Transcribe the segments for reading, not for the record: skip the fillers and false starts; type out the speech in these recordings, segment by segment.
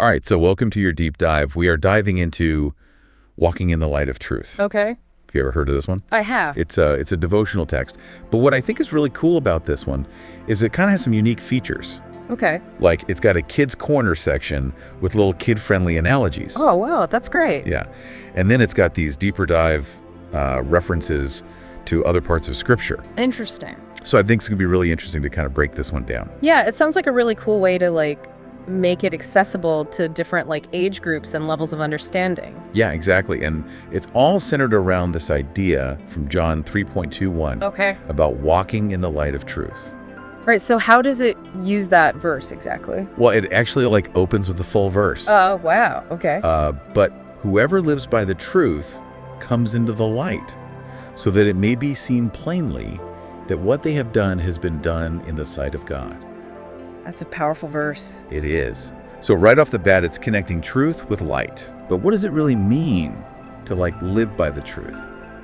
All right, so welcome to your deep dive. We are diving into walking in the light of truth. Okay. Have you ever heard of this one? I have. It's a devotional text. But what I think is really cool about this one is it kind of has some unique features. Okay. Like it's got a kids corner section with little kid-friendly analogies. Oh, wow. That's great. Yeah. And then it's got these deeper dive references to other parts of Scripture. Interesting. So I think it's going to be really interesting to kind of break this one down. Yeah, it sounds like a really cool way to make it accessible to different age groups and levels of understanding. Yeah, exactly. And it's all centered around this idea from John 3.21 Okay. about walking in the light of truth. Right, so how does it use that verse exactly? Well, it actually opens with the full verse. Oh, wow. Okay. But whoever lives by the truth comes into the light, so that it may be seen plainly that what they have done has been done in the sight of God. That's a powerful verse. It is. So right off the bat, it's connecting truth with light. But what does it really mean to live by the truth?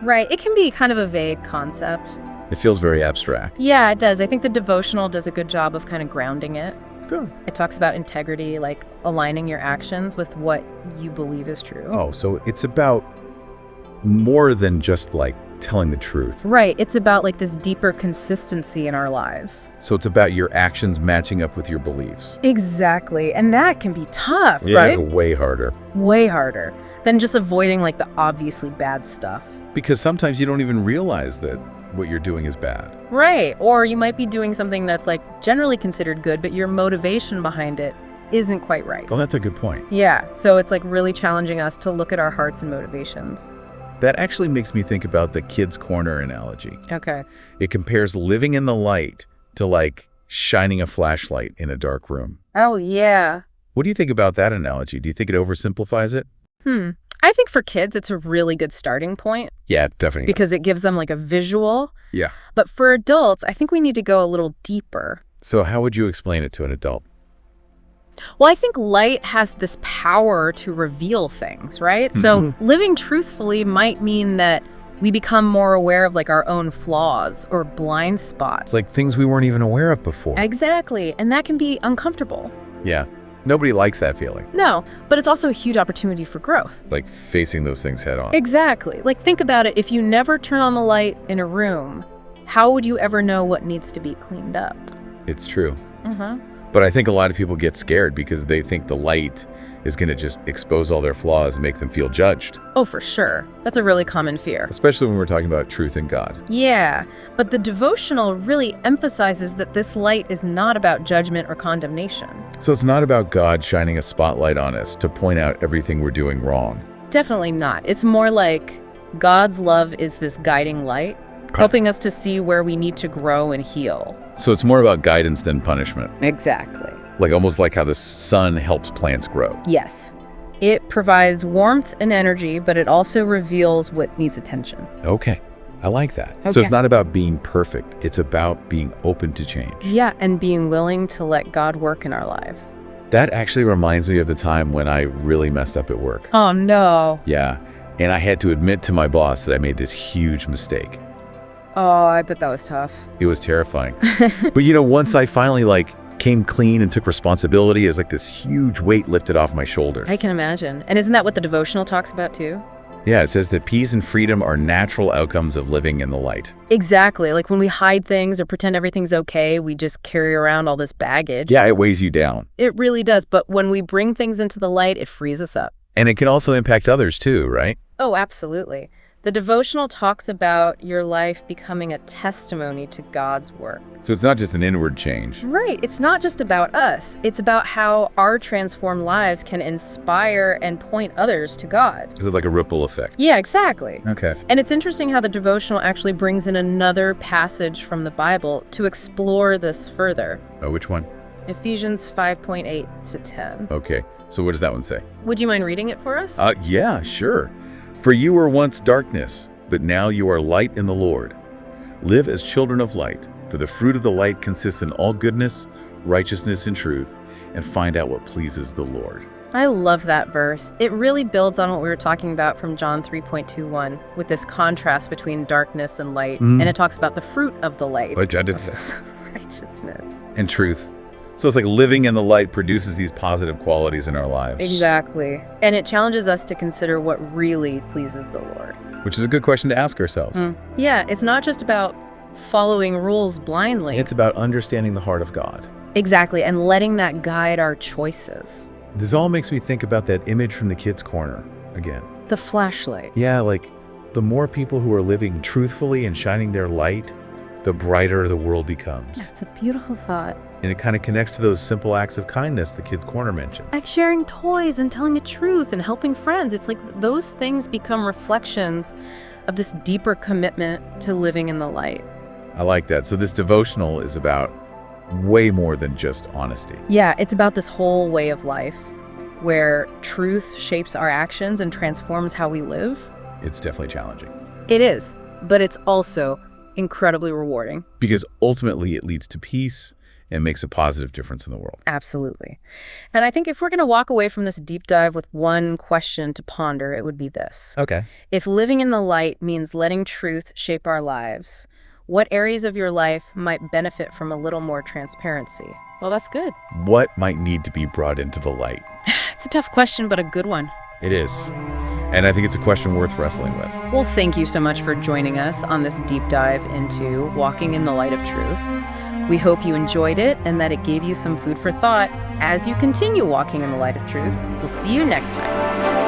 Right, it can be kind of a vague concept. It feels very abstract. Yeah, it does. I think the devotional does a good job of kind of grounding it. Good. It talks about integrity, aligning your actions with what you believe is true. Oh, so it's about more than just telling the truth. Right. It's about this deeper consistency in our lives. So it's about your actions matching up with your beliefs. Exactly. And that can be tough, Yeah, right? way harder. Way harder than just avoiding the obviously bad stuff. Because sometimes you don't even realize that what you're doing is bad. Right. Or you might be doing something that's generally considered good, but your motivation behind it isn't quite right. Oh, that's a good point. Yeah. So it's really challenging us to look at our hearts and motivations. That actually makes me think about the kids' corner analogy. Okay. It compares living in the light to shining a flashlight in a dark room. Oh, yeah. What do you think about that analogy? Do you think it oversimplifies it? I think for kids, it's a really good starting point. Yeah, definitely. Because it gives them a visual. Yeah. But for adults, I think we need to go a little deeper. So how would you explain it to an adult? Well, I think light has this power to reveal things, right? Mm-hmm. So living truthfully might mean that we become more aware of our own flaws or blind spots. Things we weren't even aware of before. Exactly. And that can be uncomfortable. Yeah. Nobody likes that feeling. No, but it's also a huge opportunity for growth. Facing those things head on. Exactly. Think about it. If you never turn on the light in a room, how would you ever know what needs to be cleaned up? It's true. Mm-hmm. But I think a lot of people get scared because they think the light is going to just expose all their flaws and make them feel judged. Oh, for sure. That's a really common fear. Especially when we're talking about truth in God. Yeah, but the devotional really emphasizes that this light is not about judgment or condemnation. So it's not about God shining a spotlight on us to point out everything we're doing wrong. Definitely not. It's more like God's love is this guiding light, helping us to see where we need to grow and heal. So it's more about guidance than punishment. Exactly. Almost like how the sun helps plants grow. Yes. It provides warmth and energy, but it also reveals what needs attention. Okay. I like that. Okay. So it's not about being perfect. It's about being open to change. Yeah, and being willing to let God work in our lives. That actually reminds me of the time when I really messed up at work. Oh, no. Yeah. And I had to admit to my boss that I made this huge mistake. Oh, I bet that was tough. It was terrifying. But once I finally came clean and took responsibility, it's this huge weight lifted off my shoulders. I can imagine. And isn't that what the devotional talks about too? Yeah, it says that peace and freedom are natural outcomes of living in the light. Exactly. When we hide things or pretend everything's okay, we just carry around all this baggage. Yeah, it weighs you down. It really does. But when we bring things into the light, it frees us up. And it can also impact others too, right? Oh, absolutely. The devotional talks about your life becoming a testimony to God's work. So it's not just an inward change. Right. It's not just about us. It's about how our transformed lives can inspire and point others to God. Is it like a ripple effect? Yeah, exactly. Okay. And it's interesting how the devotional actually brings in another passage from the Bible to explore this further. Oh, which one? Ephesians 5:8 to 10. Okay. So what does that one say? Would you mind reading it for us? Yeah, sure. For you were once darkness, but now you are light in the Lord. Live as children of light, for the fruit of the light consists in all goodness, righteousness, and truth, and find out what pleases the Lord. I love that verse. It really builds on what we were talking about from John 3.21, with this contrast between darkness and light. And it talks about the fruit of the light. Righteousness. Righteousness. And truth. So it's like living in the light produces these positive qualities in our lives. Exactly. And it challenges us to consider what really pleases the Lord. Which is a good question to ask ourselves. Yeah, it's not just about following rules blindly. It's about understanding the heart of God. Exactly, and letting that guide our choices. This all makes me think about that image from the kids' corner again. The flashlight. Yeah, like the more people who are living truthfully and shining their light, the brighter the world becomes. It's a beautiful thought. And it kind of connects to those simple acts of kindness the kids' corner mentions. Like sharing toys and telling the truth and helping friends. It's like those things become reflections of this deeper commitment to living in the light. I like that. So this devotional is about way more than just honesty. Yeah, it's about this whole way of life where truth shapes our actions and transforms how we live. It's definitely challenging. It is, but it's also incredibly rewarding. Because ultimately it leads to peace and makes a positive difference in the world. Absolutely. And I think if we're going to walk away from this deep dive with one question to ponder, it would be this. Okay. If living in the light means letting truth shape our lives, what areas of your life might benefit from a little more transparency? Well, that's good. What might need to be brought into the light? It's a tough question, but a good one. It is. And I think it's a question worth wrestling with. Well, thank you so much for joining us on this deep dive into walking in the light of truth. We hope you enjoyed it and that it gave you some food for thought as you continue walking in the light of truth. We'll see you next time.